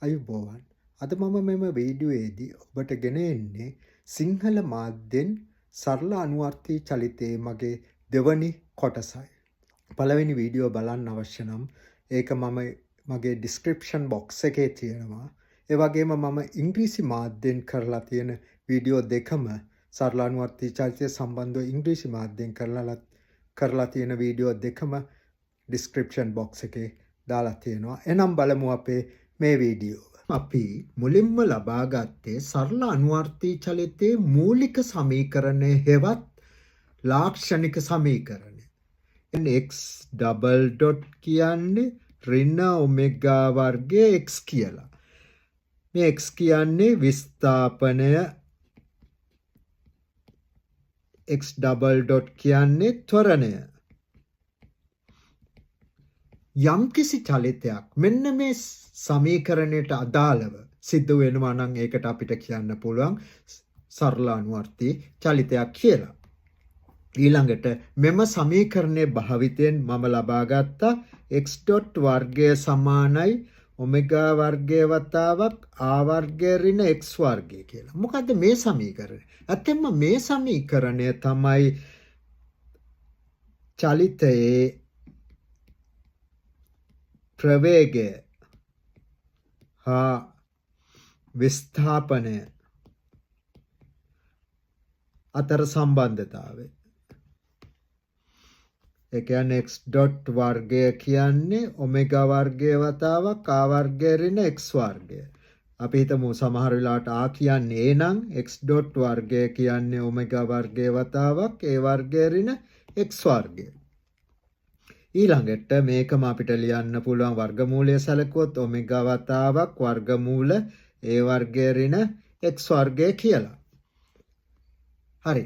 අයුබෝවන්. අද මම මෙම වීඩියෝයේදී ඔබට ගෙන එන්නේ සිංහල මාධ්‍යෙන් සරල අනුවර්තී චලිතයේ මගේ දෙවනි කොටසයි. පළවෙනි වීඩියෝ බලන්න අවශ්‍ය නම් ඒක මම මගේ ඩිස්ක්‍රිප්ෂන් බොක්ස් එකේ තියෙනවා. ඒ වගේම මම ඉංග්‍රීසි මාධ්‍යෙන් කරලා තියෙන වීඩියෝ දෙකම සරල අනුවර්තී චලිතය සම්බන්ධව ඉංග්‍රීසි මාධ්‍යෙන් කරලා තියෙන වීඩියෝ දෙකම ඩිස්ක්‍රිප්ෂන් බොක්ස් එකේ දාලා තියෙනවා. එනම් බලමු අපේ මේ වීඩියෝ. අපි මුලින්ම ලබා ගත්තේ සරල අනුවර්තී චලිතයේ මූලික සමීකරණය හෙවත් ලාක්ෂණික සමීකරණය. x ඩබල් ඩොට් කියන්නේ ඍණ ඔමෙගා වර්ගය x කියලා. මේ x කියන්නේ විස්ථාපනය, x ඩබල් ඩොට් කියන්නේ ත්වරණය. යම්කිසි චලිතයක් මෙන්න මේ සමීකරණයට අදාළව සිද්ධ වෙනවා නම් ඒකට අපිට කියන්න පුළුවන් සරල අනුවර්තී චලිතයක් කියලා. ඊළඟට මෙම සමීකරණයේ භාවිතයෙන් මම ලබා ගත්තා x ඩොට් වර්ගය සමානයි ඔමෙගා වර්ගය වතාවක් a වර්ගය ඍණ x වර්ගය කියලා. මොකද්ද මේ සමීකරණය? ඇත්තෙන්ම මේ සමීකරණය තමයි චලිතයේ ප්‍රවේගය හා විස්ථාපනය අතර සම්බන්ධතාවය. ඒ කියන්නේ x ඩොට් වර්ගය කියන්නේ ඔමෙගා වර්ගය වතාවක් a වර්ගය ඍණ x වර්ගය. අපි හිතමු සමහර වෙලාවට a කියන්නේ a නම් x ඩොට් වර්ගය කියන්නේ ඔමෙගා වර්ගය වතාවක් a වර්ගය ඍණ x වර්ගය. ඊළඟට මේකම අපිට ලියන්න පුළුවන් වර්ගමූලය සැලකුවොත් ඔමෙගා වතාවක් වර්ගමූල a වර්ගය ඍණ x වර්ගය කියලා. හරි.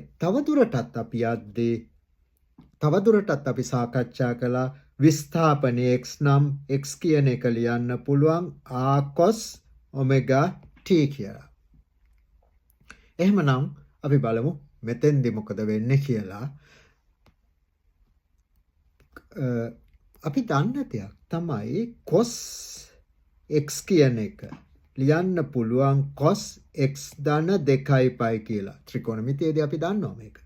තවදුරටත් අපි සාකච්ඡා කළා විස්ථාපනයේ x නම් x කියන එක ලියන්න පුළුවන් a cos ඔමෙගා t කියලා. එහෙමනම් අපි බලමු මෙතෙන්දි මොකද වෙන්නේ කියලා. අපි දන්න දෙයක් තමයි cos x කියන එක ලියන්න පුළුවන් cos x ධන 2යි පයි කියලා. ත්‍රිකෝණමිතියේදී අපි දන්නවා මේක.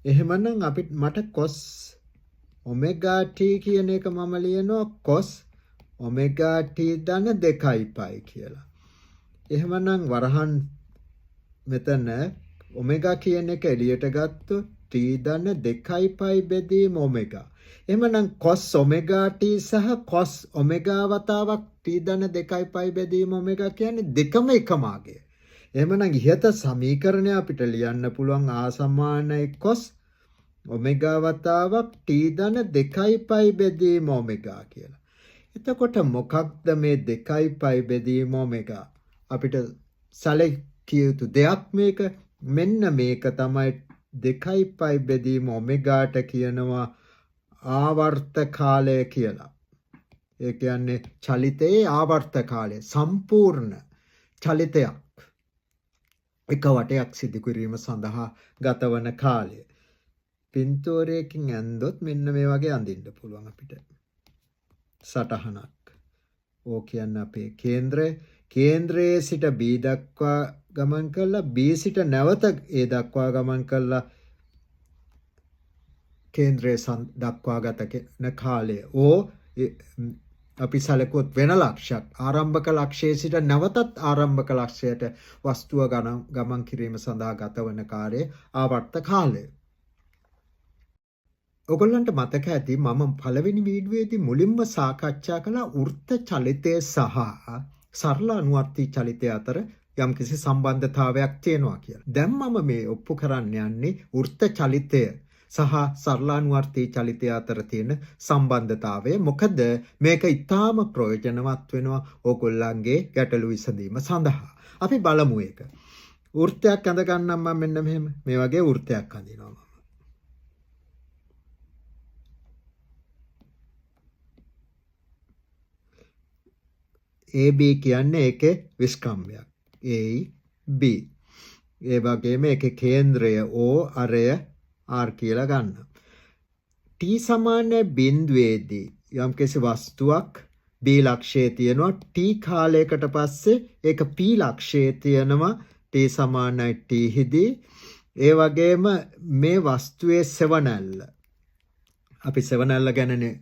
එහෙමනම් මට cos ඔමෙගා t කියන එක මම ලියනවා cos ඔමෙගා t ධන 2යි පයි කියලා. එහෙමනම් වරහන් මෙතන ඔමෙගා කියන එක එළියට ගත්තොත් t ධන 2යි පයි බෙදීම ඔමෙගා. එහෙමනම් cos ඔමෙගා t සහ cos ඔමෙගා වතාවක් t ධන 2යි පයි බෙදීම ඔමෙගා කියන්නේ දෙකම එකම අගය. එහෙමනම් ඉහත සමීකරණය අපිට ලියන්න පුළුවන් a සමානයි cos ඔමෙගා වතාවක් t ධන 2යි පයි බෙදීම ඔමෙගා කියලා. එතකොට මොකක්ද මේ 2යි පයි බෙදීම ඔමෙගා? අපිට සැලකිය යුතු දෙයක් මේක. මෙන්න මේක තමයි 2යි පයි බෙදීම ඔමෙගාට කියනවා ආවර්ත කාලය කියලා. ඒ කියන්නේ චලිතයේ ආවර්ත කාලය සම්පූර්ණ චලිතයක් එක වටයක් සිදු කිරීම සඳහා ගතවන කාලය. පින්තූරයකින් ඇන්දොත් මෙන්න මේ වගේ අඳින්න පුළුවන් අපිට. සටහනක්. ඕ කියන්නේ අපේ කේන්ද්‍රයේ සිට B දක්වා ගමන් කළා B සිට නැවත A දක්වා ගමන් කළා කේන්ද්‍රයේ දක්වා ගත කාලය. අපි සැලකුවොත් වෙන ලක්ෂයක් ආරම්භක ලක්ෂයේ සිට නැවතත් ආරම්භක ලක්ෂයට වස්තුව ගමන් කිරීම සඳහා ගතවන කාලය ආවර්ත කාලය. ඔයගොල්ලන්ට මතක ඇති මම පළවෙනි වීඩියෝයේදී මුලින්ම සාකච්ඡා කළ වෘත්ත චලිතය සහ සරල අනුවර්තී චලිතය අතර යම්කිසි සම්බන්ධතාවයක් තියෙනවා කියලා. දැන් මම මේ ඔප්පු කරන්න යන්නේ වෘත්ත චලිතය සහ සරල අනුවර්තී චලිතය අතර තියෙන සම්බන්ධතාවය. මොකද මේක ඉතාම ප්‍රයෝජනවත් වෙනවා ඕගොල්ලන්ගේ ගැටලු විසඳීම සඳහා. අපි බලමු ඒක. වෘත්තයක් අඳ ගන්නම් මම මෙන්න මෙහෙම. මේ වගේ වෘත්තයක් අඳිනවා. AB කියන්නේ ඒකේ විස්කම්භයක්. AB. ඒ වගේම ඒකේ කේන්ද්‍රය O අරය R කියලා ගන්න. T සමාන බිඳුවේදී යම්කිසි වස්තුවක් B ලක්ෂයේ තියෙනවා t කාලයකට පස්සේ ඒක p ලක්ෂයේ තියෙනවා t සමානයි t හිදී. ඒ වගේම මේ වස්තුවේ සෙවණැල්ල අපි සෙවණැල්ල ගැනනේ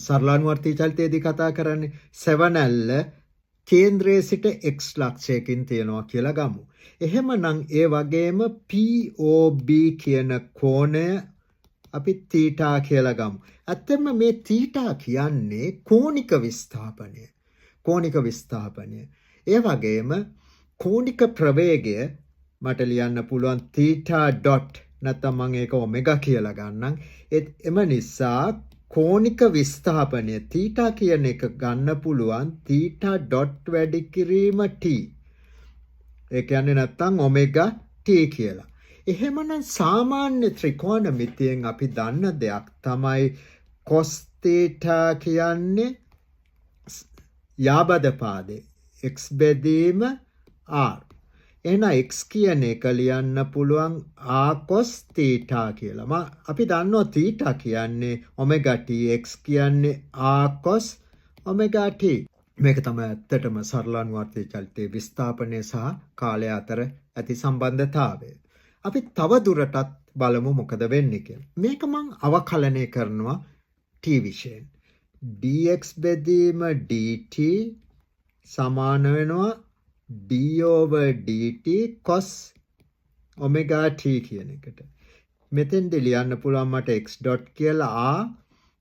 සරලානුවර්තී චලිතයේදී කතා කරන්නේ. සෙවණැල්ල කේන්ද්‍රයේ සිට x ලක්ෂයකින් තියෙනවා කියලා ගමු. එහෙමනම් ඒ වගේම POB කියන කෝණය අපි θ කියලා ගමු. ඇත්තම මේ θ කියන්නේ කෝණික විස්ථාපනය. කෝණික විස්ථාපනය. ඒ වගේම කෝණික ප්‍රවේගය මට ලියන්න පුළුවන් θ ඩොට් නැත්නම් මම ඒක ඔමෙගා කියලා ගන්නම්. එම නිසා කෝණික විස්ථාපනය θ කියන එක ගන්න පුළුවන් θ ඩොට් වැඩි කිරීම t. ඒ කියන්නේ නැත්නම් ඔමෙගා t කියලා. එහෙමනම් සාමාන්‍ය ත්‍රිකෝණමිතියෙන් අපි දන්න දෙයක් තමයි cos θ කියන්නේ යාබද පාදේ x බෙදීම r. එහෙනම් x කියන එක ලියන්න පුළුවන් a cos θ කියලා. අපි දන්නවා θ කියන්නේ omega t, x කියන්නේ a cos omega t. මේක තමයි ඇත්තටම සරලානුවර්තී චලිතයේ විස්ථාපනය සහ කාලය අතර ඇති සම්බන්ධතාවය. අපි තව දුරටත් බලමු මොකද වෙන්නේ කියලා. මේක මම අවකලනය කරනවා t විශයෙන්. dx බෙදීම dt සමාන වෙනවා d over dt cos omega t කියන එකට. මෙතෙන්දී ලියන්න පුළුවන් මට x dot කියලා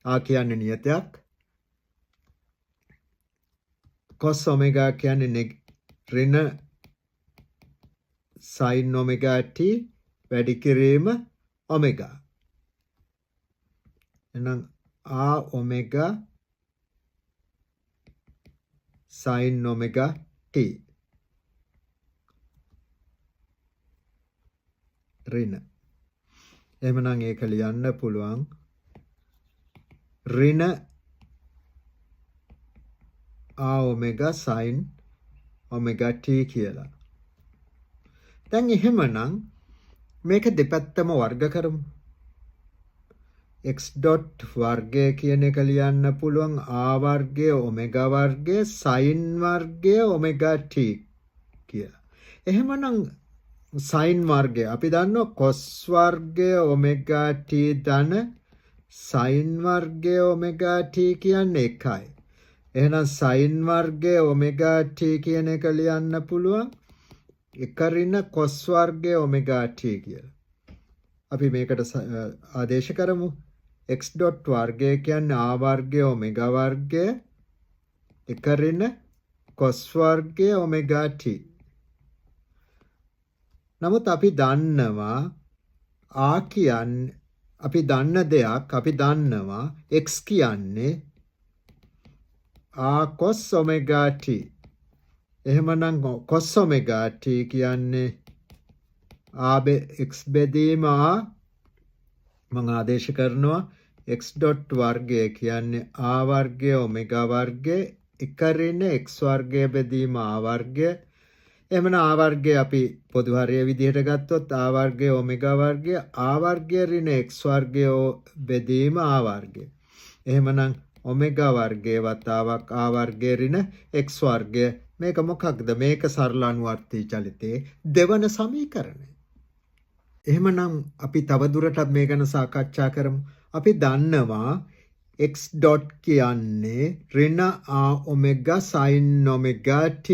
a කියන්නේ නියතයක්. cos omega කියන්නේ ඍණ sin omega t වැඩි කිරීම omega. එහෙනම් a omega sin omega t ඍණ. එහෙමනම් ඒක ලියන්න පුළුවන් ඍණ a omega sin omega t කියලා. දැන් එහෙමනම් මේක දෙපැත්තම වර්ග කරමු. x dot වර්ගය කියන එක ලියන්න පුළුවන් a වර්ගය omega වර්ගය sin වර්ගය omega t කියලා. එහෙමනම් sin වර්ගය අපි දන්නවා cos වර්ගය omega t ධන sin වර්ගය omega t කියන්නේ එකයි. එහෙනම් sin වර්ගය omega t කියන එක ලියන්න පුළුවන් එක ඍණ cos වර්ගය omega t කියලා. අපි මේකට ආදේශ කරමු. x dot වර්ගය කියන්නේ a වර්ගය omega වර්ගය එක ඍණ cos වර්ගය omega t. නමුත් අපි දන්නවා a කියන්නේ අපි දන්න දෙයක් අපි දන්නවා x කියන්නේ a cos omega t. එහෙමනම් cos omega t කියන්නේ a x බෙදීම a මම ආදේශ කරනවා x dot වර්ගය කියන්නේ a වර්ගය omega වර්ගය එක ඍණ x වර්ගය බෙදීම a වර්ගය. එහෙමනම් a වර්ගය අපි පොදු හරය විදිහට ගත්තොත් a වර්ගය omega වර්ගය a වර්ගය ඍණ x වර්ගය බෙදීම a වර්ගය. එහෙමනම් omega වර්ගයේ වතාවක් a වර්ගය ඍණ x වර්ගය. මේක මොකක්ද? මේක සරලානුවර්තී චලිතයේ දෙවන සමීකරණය. එහෙමනම් අපි තව දුරටත් මේ ගැන සාකච්ඡා කරමු. අපි දන්නවා x dot කියන්නේ ඍණ a omega sin omega t.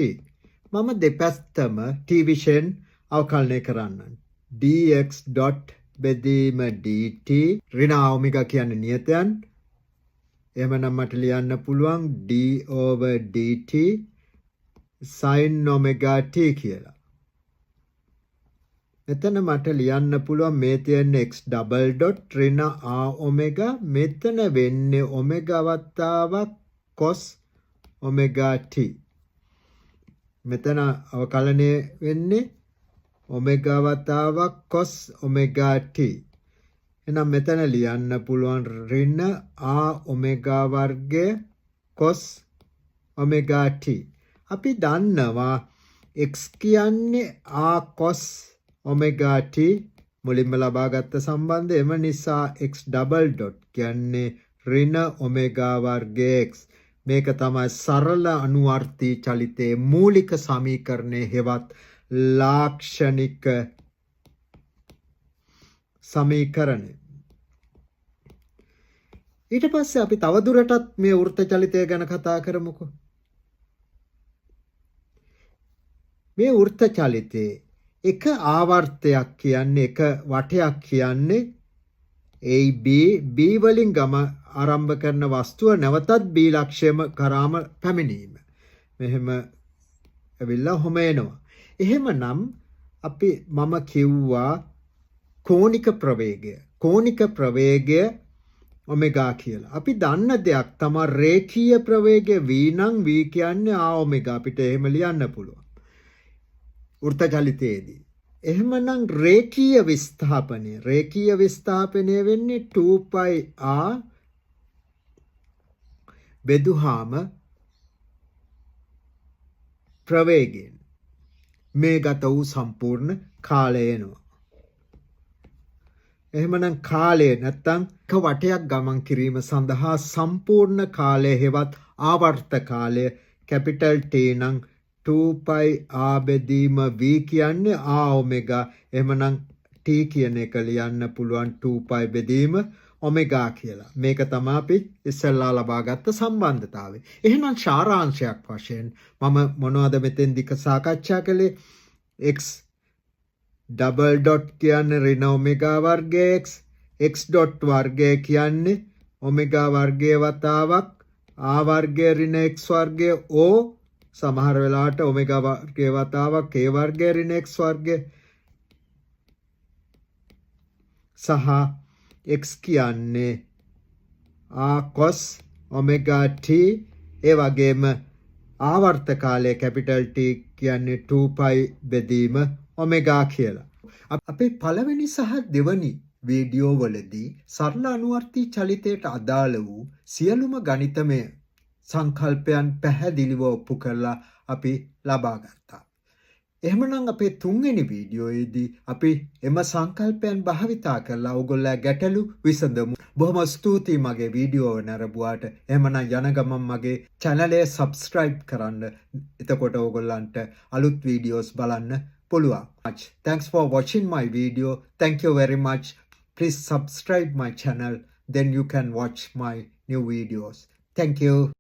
මම දෙපැත්තම t විශයෙන් අවකලනය කරන්නම්. dx dot බෙදීම dt ඍණ a omega කියන්නේ නියතයන්. එහෙමනම් මට ලියන්න පුළුවන් d over dt sin omega t කියලා. මෙතන මට ලියන්න පුළුවන් මේ තියෙන x double dot ඍණ a omega මෙතන වෙන්නේ omega වතාවක් cos omega t. මෙතන අවකලනය වෙන්නේ omega වතාවක් cos omega t. එහෙනම් මෙතන ලියන්න පුළුවන් ඍණ a omega වර්ගය cos omega t. අපි දන්නවා x කියන්නේ a cos omega t මුලින්ම ලබාගත් සම්බන්ධය. එම නිසා x double dot කියන්නේ ඍණ omega වර්ගය x. මේක තමයි සරල අනුවර්තී චලිතයේ මූලික සමීකරණය හෙවත් ලාක්ෂණික සමීකරණය. ඊට පස්සේ අපි තවදුරටත් මේ වෘත්ත චලිතය ගැන කතා කරමුකෝ. මේ වෘත්ත චලිතයේ එක ආවර්තයක් කියන්නේ එක වටයක් කියන්නේ AB B වලින් ගම ආරම්භ කරන වස්තුව නැවතත් B ලක්ෂ්‍යම කරාම පැමිණීම. මෙහෙම ඇවිල්ලා ඔහොම එනවා. එහෙමනම් අපි මම කිව්වා කෝණික ප්‍රවේගය. කෝණික ප්‍රවේගය ඔමෙගා කියලා. අපි දන්න දෙයක් තමයි රේඛීය ප්‍රවේගය V නම් V කියන්නේ ආ ඔමෙගා. අපිට එහෙම ලියන්න පුළුවන්. වෘත්ත චලිතයේදී. එහෙමනම් රේඛීය විස්ථාපනය වෙන්නේ 2πr බෙදුවාම ප්‍රවේගයෙන්. මේ ගත වූ සම්පූර්ණ කාලය එනවා. එහෙමනම් කාලය නැත්තම් එක වටයක් ගමන් කිරීම සඳහා සම්පූර්ණ කාලය හෙවත් ආවර්ත කාලය කැපිටල් T නම් 2πr බෙදීම V කියන්නේ ආ ඔමෙගා. එහෙමනම් T කියන එක ලියන්න පුළුවන් 2π බෙදීම ඔමෙගා කියලා. මේක තමයි අපි ඉස්සෙල්ලා ලබාගත්ත සම්බන්ධතාවය. එහෙනම් සාරාංශයක් වශයෙන් මම මොනවද මෙතෙන්දි සාකච්ඡා කළේ? x ඩබල් ඩොට් කියන්නේ ඍණ ඔමෙගා වර්ගය x ඩොට් වර්ගය කියන්නේ ඔමෙගා වර්ගයේ වතාවක් a වර්ගය ඍණ x වර්ගය o සමහර වෙලාවට ඔමෙගා වර්ගයේ වතාවක් a වර්ගය ඍණ x වර්ගය සහ x කියන්නේ a cos ඔමෙගා t ඒ වගේම ආවර්ත කාලය කැපිටල් T කියන්නේ 2π බෙදීම ඔමෙගා කියලා. අපේ පළවෙනි සහ දෙවනි වීඩියෝ වලදී සරල අනුවර්තී චලිතයට අදාළ වූ සියලුම ගණිතමය සංකල්පයන් පැහැදිලිව ඔප්පු කරලා අපි ලබා ගත්තා. එහෙමනම් අපේ තුන්වෙනි වීඩියෝයේදී අපි එම සංකල්පයන් භාවිතා කරලා ඔයගොල්ලෝ ගැටලු විසඳමු. බොහොම ස්තුතියි මගේ වීඩියෝ නරඹුවාට. එහෙමනම් යන ගමන් මගේ channel එක subscribe කරන්න. එතකොට ඔයගොල්ලන්ට අලුත් වීඩියෝස් බලන්න පුළුවන්. Thanks for watching my video. Thank you very much. Please subscribe my channel. Then you can watch my new videos. Thank you.